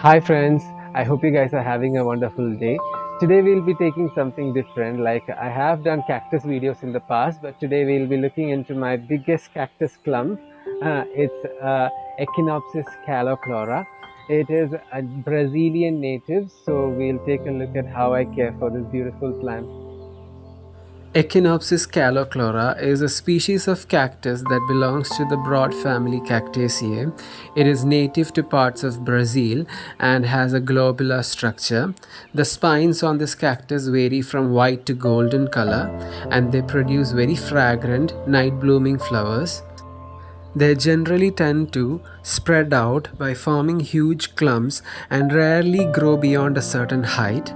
Hi friends, I hope you guys are having a wonderful day. Today we'll be taking something different. Like I have done cactus videos in the past, but today we'll be looking into my biggest cactus clump. It's Echinopsis calochlora. It is a Brazilian native, so we'll take a look at how I care for this beautiful plant. Echinopsis calochlora is a species of cactus that belongs to the broad family Cactaceae. It is native to parts of Brazil and has a globular structure. The spines on this cactus vary from white to golden color, and they produce very fragrant night blooming flowers. They generally tend to spread out by forming huge clumps and rarely grow beyond a certain height.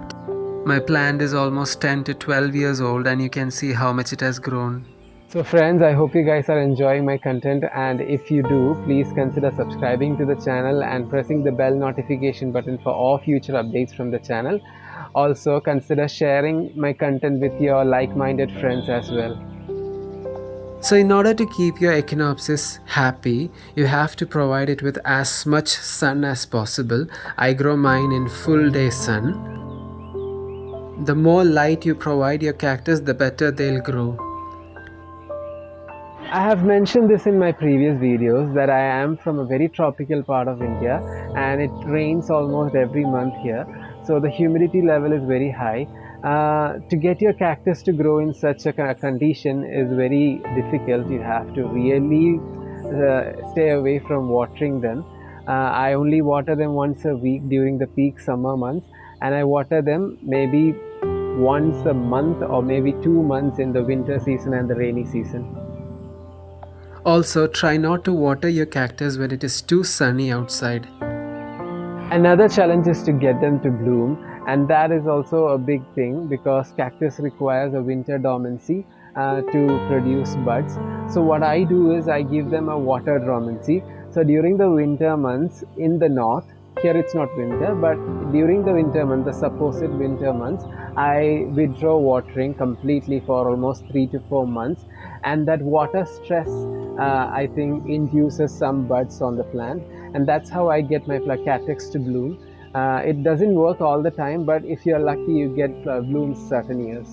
My plant is almost 10 to 12 years old, and you can see how much it has grown. So friends, I hope you guys are enjoying my content, and if you do, please consider subscribing to the channel and pressing the bell notification button for all future updates from the channel. Also consider sharing my content with your like-minded friends as well. So in order to keep your Echinopsis happy, you have to provide it with as much sun as possible. I grow mine in full day sun. The more light you provide your cactus, the better they'll grow. I have mentioned this in my previous videos that I am from a very tropical part of India and it rains almost every month here. So the humidity level is very high. To get your cactus to grow in such a condition is very difficult. You have to really stay away from watering them. I only water them once a week during the peak summer months, and I water them maybe once a month or maybe 2 months in the winter season and the rainy season. Also, try not to water your cactus when it is too sunny outside. Another challenge is to get them to bloom, and that is also a big thing because cactus requires a winter dormancy to produce buds. So what I do is I give them a water dormancy. So during the winter months in the north, here it's not winter, but during the winter month, the supposed winter months, I withdraw watering completely for almost 3 to 4 months, and that water stress I think induces some buds on the plant, and that's how I get my cactus to bloom. It doesn't work all the time, but if you're lucky, you get blooms certain years.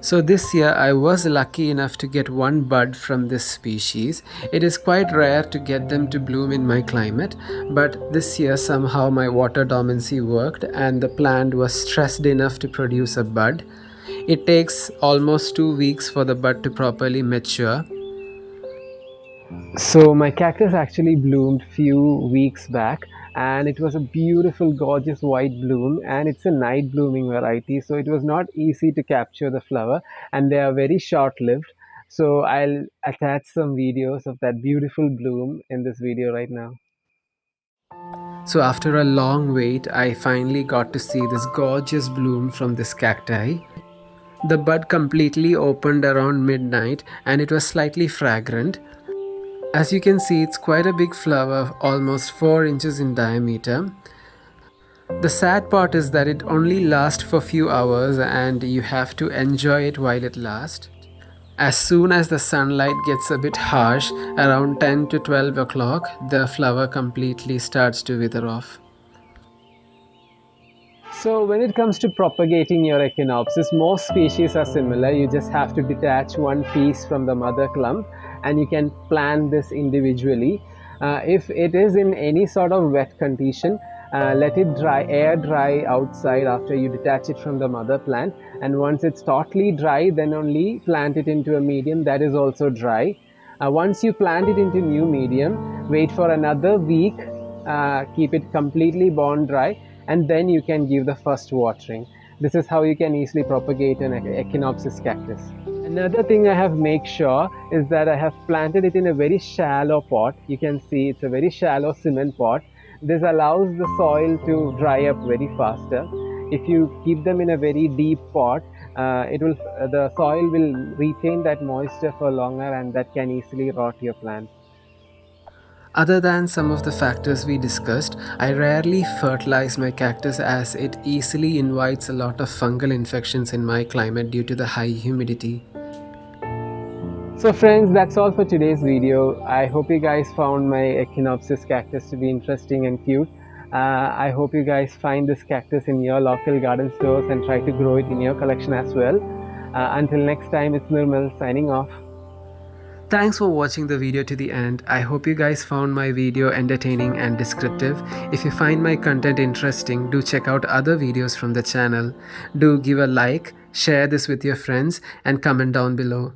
So this year I was lucky enough to get one bud from this species. It is quite rare to get them to bloom in my climate, but this year somehow my water dormancy worked and the plant was stressed enough to produce a bud. It takes almost 2 weeks for the bud to properly mature. So my cactus actually bloomed few weeks back, and it was a beautiful gorgeous white bloom, and it's a night blooming variety, so it was not easy to capture the flower, and they are very short lived. So I'll attach some videos of that beautiful bloom in this video right now. So after a long wait, I finally got to see this gorgeous bloom from this cacti. The bud completely opened around midnight and it was slightly fragrant. As you can see, it's quite a big flower, almost 4 inches in diameter. The sad part is that it only lasts for few hours and you have to enjoy it while it lasts. As soon as the sunlight gets a bit harsh, around 10 to 12 o'clock, the flower completely starts to wither off. So when it comes to propagating your Echinopsis, most species are similar. You just have to detach one piece from the mother clump and you can plant this individually. If it is in any sort of wet condition, let it dry, air dry outside after you detach it from the mother plant, and once it's totally dry, then only plant it into a medium that is also dry. Once you plant it into new medium, wait for another week, keep it completely bone dry, and then you can give the first watering. This is how you can easily propagate an Echinopsis cactus. Another thing I have made sure is that I have planted it in a very shallow pot. You can see it's a very shallow cement pot. This allows the soil to dry up very faster. If you keep them in a very deep pot, the soil will retain that moisture for longer, and that can easily rot your plant. Other than some of the factors we discussed, I rarely fertilize my cactus as it easily invites a lot of fungal infections in my climate due to the high humidity. So friends, that's all for today's video. I hope you guys found my Echinopsis cactus to be interesting and cute. I hope you guys find this cactus in your local garden stores and try to grow it in your collection as well. Until next time, it's Nirmal signing off. Thanks for watching the video to the end. I hope you guys found my video entertaining and descriptive. If you find my content interesting, do check out other videos from the channel. Do give a like, share this with your friends, and comment down below.